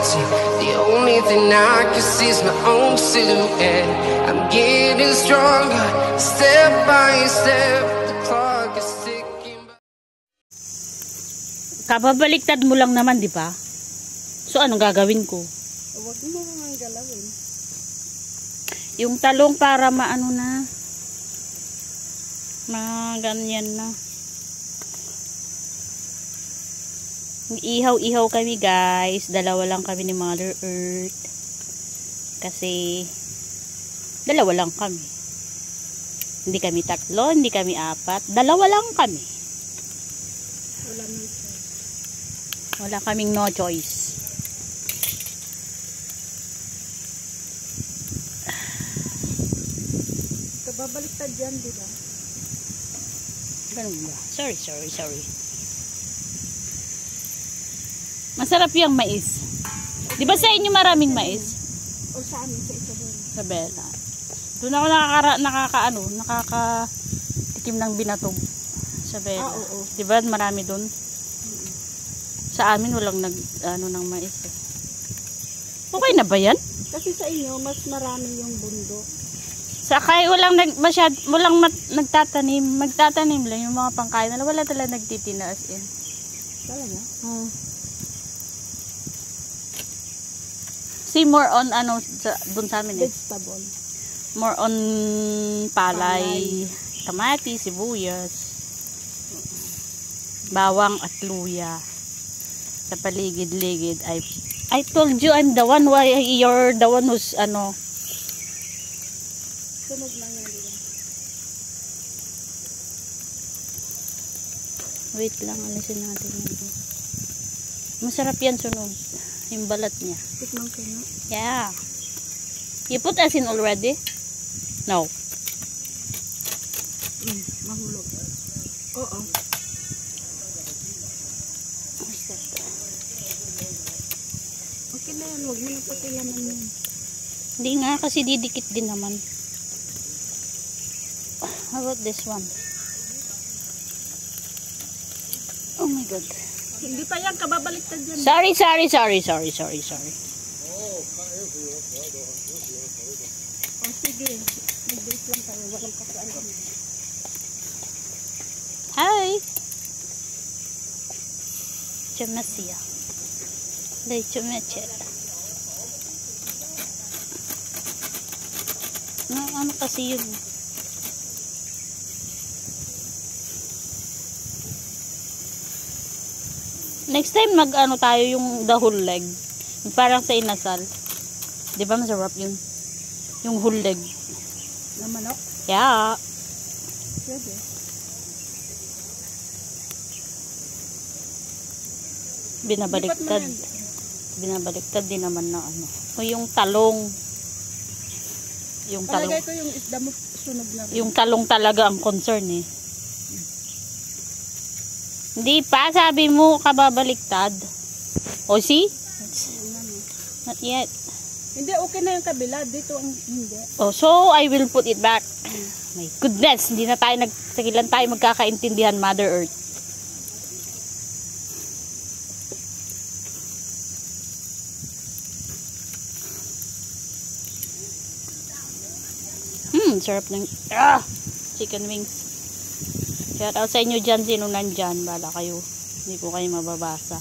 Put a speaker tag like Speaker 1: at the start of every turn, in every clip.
Speaker 1: reality. The only thing I can see is my own silhouette. I'm getting stronger, step by step. The clock is ticking.
Speaker 2: Kababaliktad mo lang naman, di ba? So, anong gagawin ko?
Speaker 3: Huwag mo naman galawin.
Speaker 2: Yung talong para maano na. Ganyan na. Ihaw-ihaw kami guys. Dalawa lang kami ni Mother Earth. Kasi dalawa lang kami. Hindi kami tatlo, hindi kami apat. Dalawa lang kami. Wala kaming no choice.
Speaker 3: Kababaliktad dyan, di ba?
Speaker 2: Ganun ba? Sorry. Masarap yung mais. Di ba sa inyo maraming mais?
Speaker 3: O sa amin, sa Isabela.
Speaker 2: Sa Bella. Doon ako nakakatikim ng binatog. Sa Bella.
Speaker 3: Oo.
Speaker 2: Di ba marami doon? Sa amin walang ng mais eh. Okay na ba yan?
Speaker 3: Kasi sa inyo, mas marami yung bundok.
Speaker 2: Sa kay walang nagtatanim. Magtatanim lang yung mga pangkain nila. Wala talaga nagtitinaas yan.
Speaker 3: Talaga?
Speaker 2: See more on doon sa amin eh.
Speaker 3: Vegetable.
Speaker 2: More on palay, kamati, sibuyas, bawang at luya. Sa paligid-ligid I told you I'm the one, why you're the one who's
Speaker 3: Sunog lang yan, diba?
Speaker 2: Wait lang, alisin natin yun. Masarap yan sunog. Yung balat niya.
Speaker 3: Tikman ko na.
Speaker 2: Yeah. You put asin already? No.
Speaker 3: Mahulog. Oo. Okay na yan. Huwag mo na patilaman yun.
Speaker 2: Hindi nga kasi didikit din naman. How about this one? Oh my God.
Speaker 3: Hindi pa yan. Kababaliktad yan.
Speaker 2: Sorry.
Speaker 3: Oh, sige. Mag-bake lang tayo. Walang kasaan kami.
Speaker 2: Hi. Chamasia. Dai chumeche. Ano kasi yun? Next time tayo yung the whole leg. Parang sa inasal. 'Di ba masarap yun? Yung whole leg.
Speaker 3: Na manok?
Speaker 2: Yeah.
Speaker 3: Pwede.
Speaker 2: Binabaliktad din naman na ano. O yung talong.
Speaker 3: Palagay ko yung isda mo sunog na rin.
Speaker 2: Yung talong talaga ang concern eh. Hindi pa, sabi mo kababaliktad. O see? Not yet.
Speaker 3: Hindi, okay na yung kabila. Dito ang hindi.
Speaker 2: Oh, so I will put it back. My goodness, hindi na tayo nagsagilan tayo magkakaintindihan, Mother Earth. Sarap ng chicken wings. Shout out sa inyo dyan, sino nandyan. Bala kayo. Hindi ko kayo mababasa.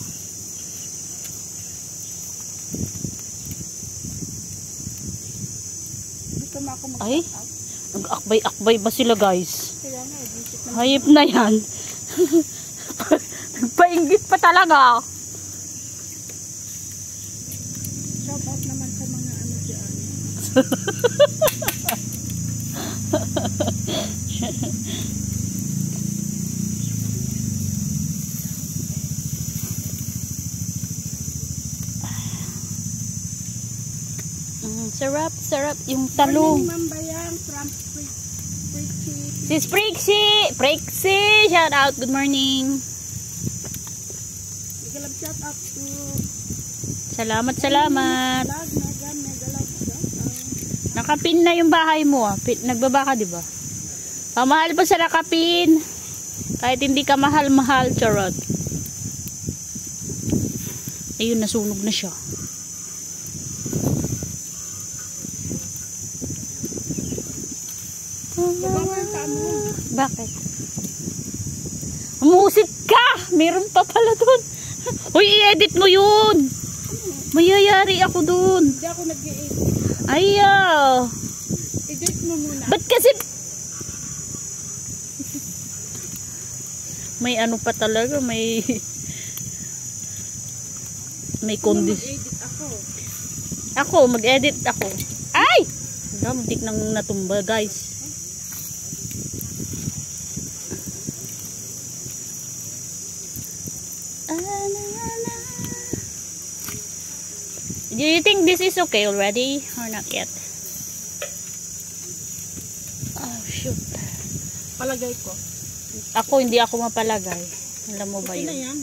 Speaker 3: Gusto mo ako
Speaker 2: Ay, nag-akbay-akbay ba sila guys?
Speaker 3: Kaya nga,
Speaker 2: hayop na yan. Nagpainggit pa talaga.
Speaker 3: shout out naman sa mga ano dyan.
Speaker 2: Sarap yung talong. Si Sprixie, shout out, good morning.
Speaker 3: Shout out to
Speaker 2: salamat. Nakapin na yung bahay mo ah. Nagbaba ka, di ba? Pamahal pa sa nakapin. Kahit hindi ka mahal-mahal, charot. Ayun, nasunog na siya.
Speaker 3: Baba mo yung paa mo.
Speaker 2: Bakit? Umusit ka! Meron pa pala dun. Uy, i-edit mo yun. Mayayari ako dun.
Speaker 3: Hindi ako nag-i-edit.
Speaker 2: Ayaw.
Speaker 3: Edit mo muna.
Speaker 2: Ba't kasi... May ano pa talaga, may kondisyon.
Speaker 3: Mag-edit ako.
Speaker 2: Ako, mag-edit ako. Ay! Damdik nang natumba, guys. Do you think this is okay already or not yet? Oh, shoot.
Speaker 3: Palagay ko.
Speaker 2: Ako, hindi ako mapalagay. Alam mo ba
Speaker 3: Okay na
Speaker 2: yun?
Speaker 3: yan.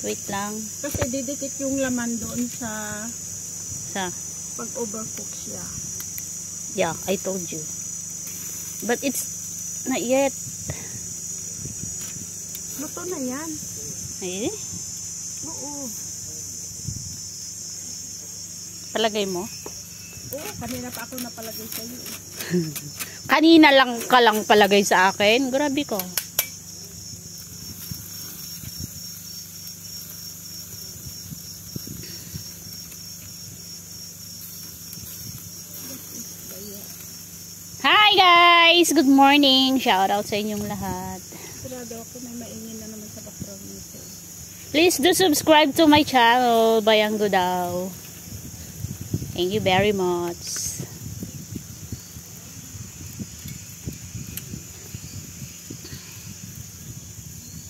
Speaker 2: Wait lang.
Speaker 3: Kasi didikit yung laman doon sa pag overcook siya.
Speaker 2: Yeah, I told you. But it's not yet.
Speaker 3: Luto na yan.
Speaker 2: Ay,
Speaker 3: Oo.
Speaker 2: palagay mo?
Speaker 3: Oo, kanina pa ako napalagay sa iyo.
Speaker 2: Kanina lang ka lang palagay sa akin. Grabe ko. Hi guys! Good morning! Shout out sa inyong lahat.
Speaker 3: Sigurado ako may maingin na naman sa background nito.
Speaker 2: Please do subscribe to my channel, Bayang Gudaw. Thank you very much.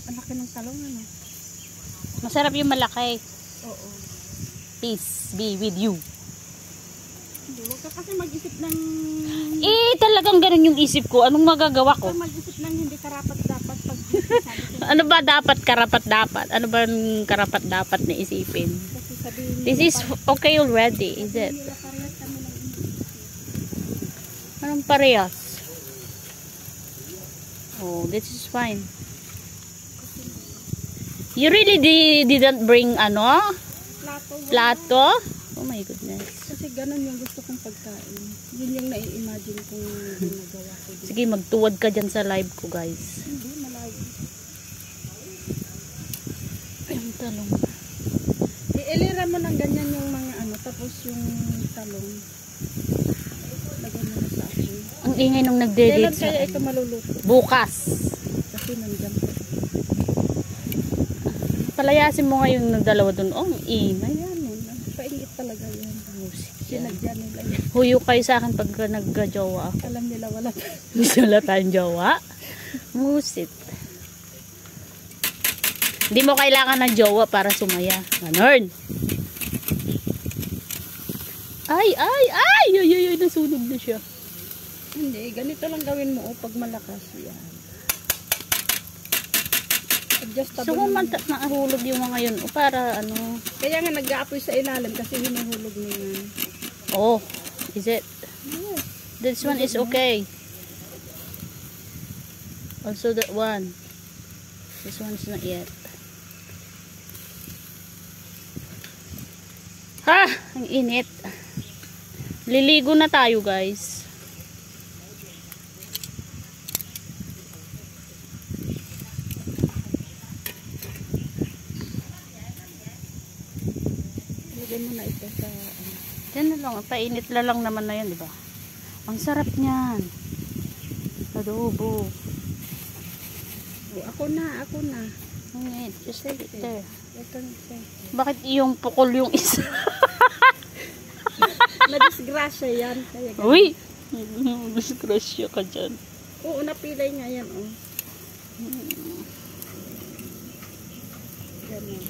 Speaker 3: Ang laki ng talong ano?
Speaker 2: Masarap yung malaki.
Speaker 3: Oo.
Speaker 2: Peace be with you.
Speaker 3: Hindi, huwag ka kasi mag-isip ng...
Speaker 2: Talagang ganun yung isip ko. Anong magagawa ko?
Speaker 3: Huwag mag-isip ng hindi karapat-dapat pag
Speaker 2: Ano ba dapat karapat-dapat? Ano ba karapat-dapat na isipin?
Speaker 3: kasi sabihin
Speaker 2: This is okay already, is it?
Speaker 3: nila parehas kami ng
Speaker 2: Anong parehas? Oh, this is fine. You really didn't bring plato? Oh my goodness.
Speaker 3: Kasi ganun yung gusto kong pagkain. Yun yung nai-imagine kong ginagawa ko dito.
Speaker 2: Sige, magtuwad ka dyan sa live ko, guys.
Speaker 3: Hindi, malayo.
Speaker 2: Yung talong.
Speaker 3: Iilira mo ng ganyan yung mga tapos yung talong. Lagyan mo na sa akin.
Speaker 2: Ang ingay nung
Speaker 3: Kailan
Speaker 2: nagde-date sa
Speaker 3: kaya ito maluluto?
Speaker 2: bukas.
Speaker 3: Kasi nandiyan pa.
Speaker 2: Palayasin mo ngayon ng dalawa dun. Oh, ang ingay.
Speaker 3: Ayan, paingit talaga yan. Sinadya nila yan.
Speaker 2: Huyo kayo sa akin pag nagjowa ako.
Speaker 3: Alam nila wala.
Speaker 2: Gusto wala tayong jowa? Musit. Hindi mo kailangan ng jowa para sumaya. Ganon. Ay, nasunog na siya.
Speaker 3: Hindi, ganito lang gawin mo pag malakas yan. Adjustable.
Speaker 2: So kung nahulog yung mga yun, para ano?
Speaker 3: Kaya nga nag-aapoy sa ilalim kasi hinuhulog mo yan.
Speaker 2: Oh, is it?
Speaker 3: Yes.
Speaker 2: This one is okay. Also that one. This one's not yet. Ha! Ang init. Liligo na tayo, guys.
Speaker 3: Lagyan mo na ito sa
Speaker 2: Yan na lang. Painit na lang naman na yan, di ba? Ang sarap niyan. Adobo.
Speaker 3: ako na.
Speaker 2: Wait, just leave it there.
Speaker 3: Ito na.
Speaker 2: Bakit yung pukol yung isa?
Speaker 3: Na-disgrasya yan. Kaya ganun.
Speaker 2: Uy! Disgrasya ka dyan.
Speaker 3: Oo, napilay nga yan. Oh. Ganun.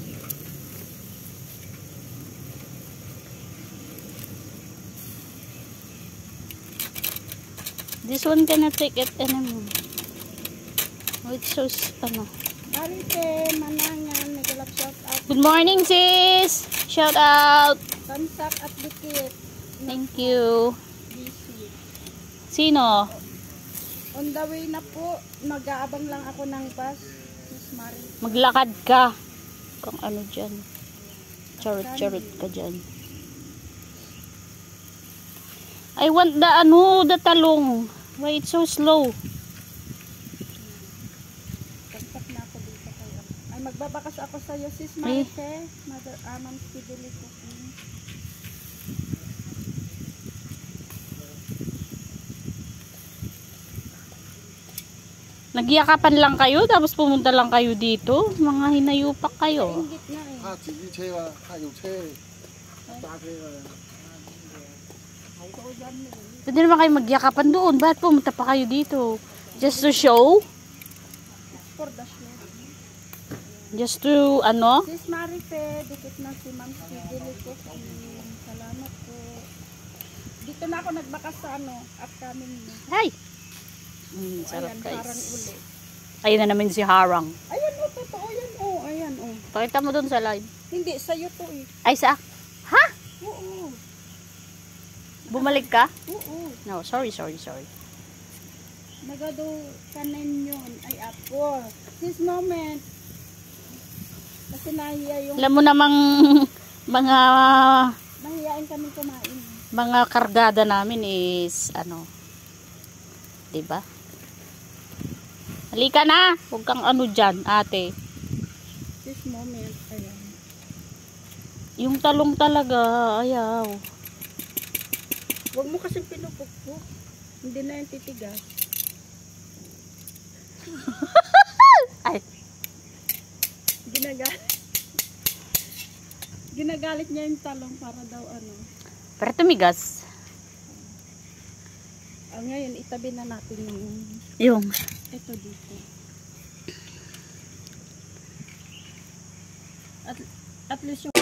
Speaker 2: This one cannot take it anymore. It's so, ano.
Speaker 3: Marite, Manangan, Megalap shout out.
Speaker 2: Good morning, sis! Shout out!
Speaker 3: Tamsak at Dikit.
Speaker 2: Thank you.
Speaker 3: DC.
Speaker 2: Sino?
Speaker 3: On the way na po. Mag-aabang lang ako ng bus. Miss Marie.
Speaker 2: Maglakad ka. Kung ano dyan. Charot-charot ka dyan. I want the talong. Why it's so slow?
Speaker 3: Tagpak na ako dito kayo. Ay, magbabakas ako sa'yo, sis Marife. Mother Amam Speedily Cooking.
Speaker 2: Nagyakapan lang kayo, tapos pumunta lang kayo dito. Mga hinayupak kayo.
Speaker 3: Ingit na eh.
Speaker 4: 他自己車啊，他用車揸車啊。
Speaker 2: Pwede naman kayo magyakapan doon. Bakit pumunta pa kayo dito? Just to show?
Speaker 3: For the show.
Speaker 2: Just to, ano?
Speaker 3: Sis Marife, dikit na si Ma'am Speedily Cooking. Salamat po. Dito na ako nagbakas sa ano, upcoming mo.
Speaker 2: Ay! Sarap
Speaker 3: Ayan,
Speaker 2: guys.
Speaker 3: parang uli.
Speaker 2: Ayun na naman si Harang.
Speaker 3: Ayan o, totoo yan o. Ayan o.
Speaker 2: Pakita mo doon sa live.
Speaker 3: Hindi, sa'yo to eh.
Speaker 2: Ay, sa... Ha?
Speaker 3: Oo.
Speaker 2: Bumalik ka?
Speaker 3: Oo.
Speaker 2: No, sorry.
Speaker 3: Nagado kanin yun. Ay, ako. This moment. Kasi nahiya yung...
Speaker 2: Alam mo namang
Speaker 3: Nahiyain kami kumain.
Speaker 2: mga kargada namin is ano, 'di ba? Halika na, huwag kang ano diyan, ate.
Speaker 3: This moment, ayan.
Speaker 2: Yung talong talaga, ayaw.
Speaker 3: Huwag mo kasi pinupukpuk. Hindi na yung titigas.
Speaker 2: Ay,
Speaker 3: Ginagalit niya yung talong para daw ano.
Speaker 2: pero tumigas.
Speaker 3: Ngayon, itabi na natin
Speaker 2: Yung
Speaker 3: ito dito. At least yung